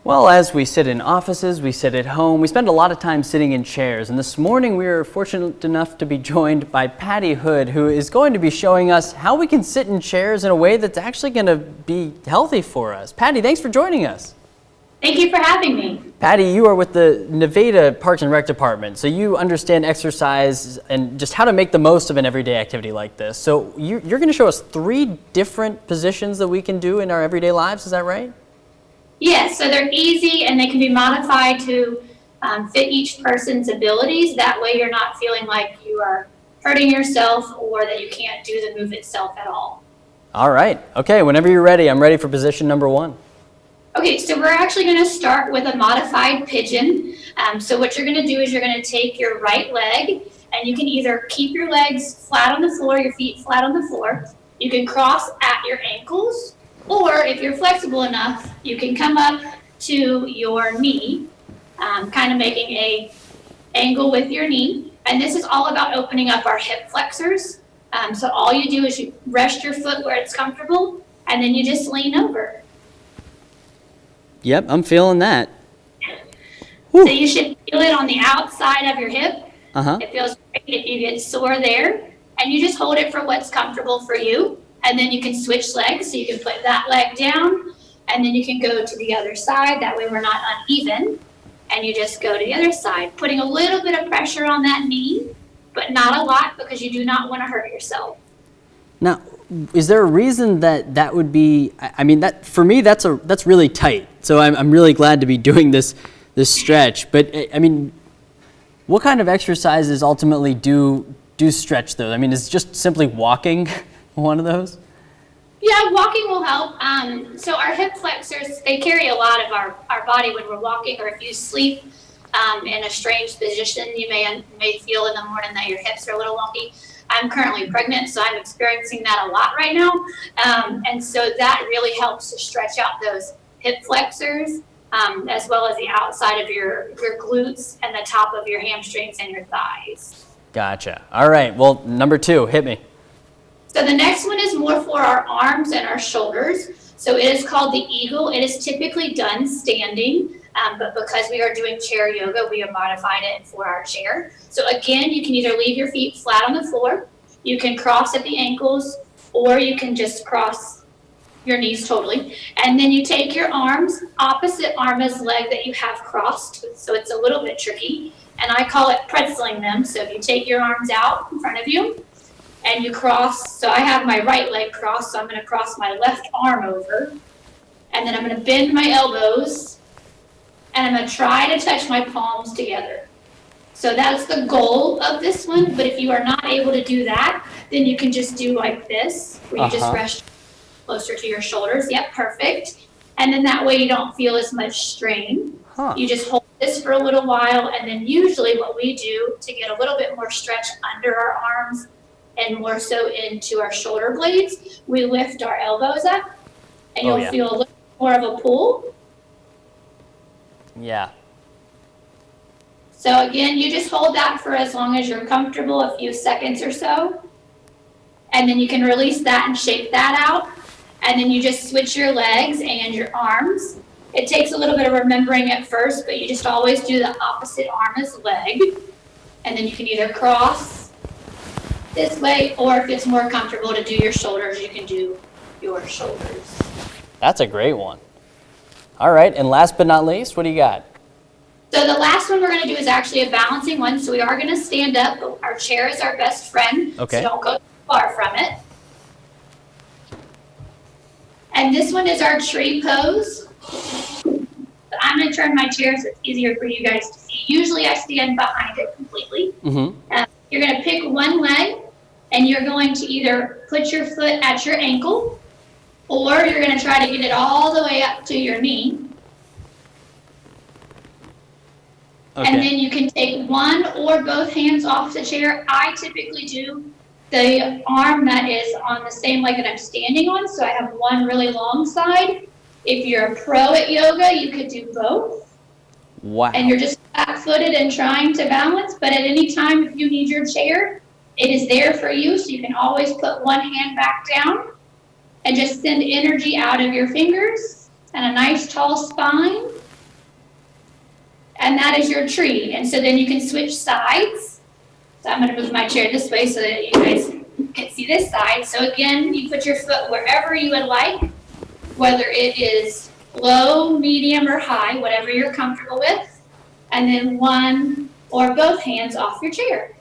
Well, as we sit in offices, we sit at home, we spend a lot of time sitting in chairs. And this morning we are fortunate enough to be joined by Patty Hood, who is going to be showing us how we can sit in chairs in a way that's actually going to be healthy for us. Patty, thanks for joining us. Thank you for having me. Patty, you are with the Nevada Parks and Rec Department, so you understand exercise and just how to make the most of an everyday activity like this. So you're going to show us 3 different positions that we can do in our everyday lives, is that right? Yes, so they're easy and they can be modified to fit each person's abilities. That way you're not feeling like you are hurting yourself or that you can't do the move itself at all. All right. Okay, whenever you're ready, I'm ready for position number 1. Okay, so we're actually going to start with a modified pigeon. So what you're going to do is you're going to take your right leg, and you can either keep your legs flat on the floor, your feet flat on the floor. You can cross at your ankles, or if you're flexible enough, you can come up to your knee, kind of making a angle with your knee. And this is all about opening up our hip flexors. So all you do is you rest your foot where it's comfortable, and then you just lean over. Yep, I'm feeling that. So you should feel it on the outside of your hip. Uh-huh. It feels great if you get sore there. And you just hold it for what's comfortable for you. And then you can switch legs. So you can put that leg down, and then you can go to the other side. That way we're not uneven. And you just go to the other side, putting a little bit of pressure on that knee, but not a lot because you do not want to hurt yourself. Now, is there a reason that would be? I mean, that for me, that's really tight. So I'm really glad to be doing this stretch. But I mean, what kind of exercises ultimately do stretch those? I mean, is just simply walking one of those? Yeah, walking will help. So our hip flexors, they carry a lot of our body when we're walking, or if you sleep in a strange position, you may feel in the morning that your hips are a little wonky. I'm currently pregnant, so I'm experiencing that a lot right now. And so that really helps to stretch out those hip flexors, as well as the outside of your glutes and the top of your hamstrings and your thighs. Gotcha. All right. Well, number 2, hit me. So the next one is more for our arms and our shoulders. So it is called the eagle. It is typically done standing, but because we are doing chair yoga, we have modified it for our chair. So again, you can either leave your feet flat on the floor, you can cross at the ankles, or you can just cross your knees totally. And then you take your arms, opposite arm as leg that you have crossed. So it's a little bit tricky. And I call it pretzeling them. So if you take your arms out in front of you, and you cross, so I have my right leg crossed, so I'm going to cross my left arm over, and then I'm going to bend my elbows, and I'm going to try to touch my palms together. So that's the goal of this one, but if you are not able to do that, then you can just do like this, where you just rest closer to your shoulders. Yep, perfect. And then that way you don't feel as much strain. You just hold this for a little while, and then usually what we do to get a little bit more stretch under our arms and more so into our shoulder blades, we lift our elbows up, and you'll feel a little more of a pull. Yeah. So again, you just hold that for as long as you're comfortable, a few seconds or so. And then you can release that and shake that out. And then you just switch your legs and your arms. It takes a little bit of remembering at first, but you just always do the opposite arm as leg. And then you can either cross this way, or if it's more comfortable to do your shoulders, you can do your shoulders. That's a great one. All right, and last but not least, what do you got? So the last one we're going to do is actually a balancing one. So we are going to stand up, but our chair is our best friend. Okay. So don't go too far from it. And this one is our tree pose. But I'm going to turn my chair so it's easier for you guys to see. Usually I stand behind it completely. You're going to pick one leg, and you're going to either put your foot at your ankle, or you're going to try to get it all the way up to your knee. Okay. And then you can take one or both hands off the chair. I typically do the arm that is on the same leg that I'm standing on, so I have one really long side. If you're a pro at yoga, you could do both. Wow. And you're just flat-footed and trying to balance, but at any time if you need your chair, it is there for you, so you can always put one hand back down and just send energy out of your fingers and a nice tall spine. and that is your tree. And so then you can switch sides. So I'm gonna move my chair this way so that you guys can see this side. So again, you put your foot wherever you would like, whether it is low, medium, or high, whatever you're comfortable with, and then one or both hands off your chair.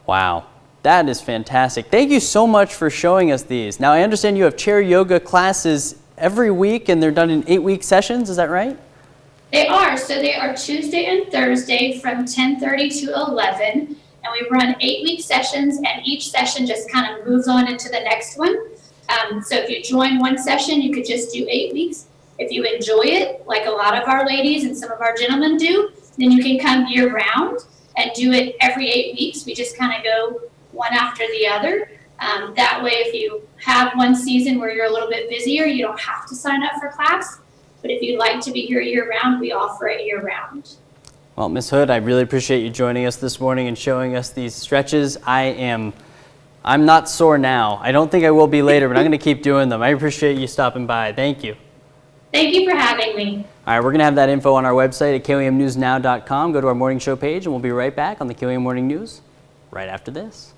Wow, that is fantastic. Thank you so much for showing us these. Now, I understand you have chair yoga classes every week, and they're done in 8-week sessions. Is that right? They are. So they are Tuesday and Thursday from 10:30 to 11. And we run 8-week sessions, and each session just kind of moves on into the next one. So if you join one session, you could just do 8 weeks. If you enjoy it, like a lot of our ladies and some of our gentlemen do, then you can come year round and do it every 8 weeks. We just kind of go one after the other. That way, if you have one season where you're a little bit busier, you don't have to sign up for class. But if you'd like to be here year round, we offer it year round. Well, Ms. Hood, I really appreciate you joining us this morning and showing us these stretches. I'm not sore now. I don't think I will be later, but I'm going to keep doing them. I appreciate you stopping by. Thank you. Thank you for having me. All right, we're going to have that info on our website at KOAMnewsnow.com. Go to our morning show page, and we'll be right back on the KOAM Morning News right after this.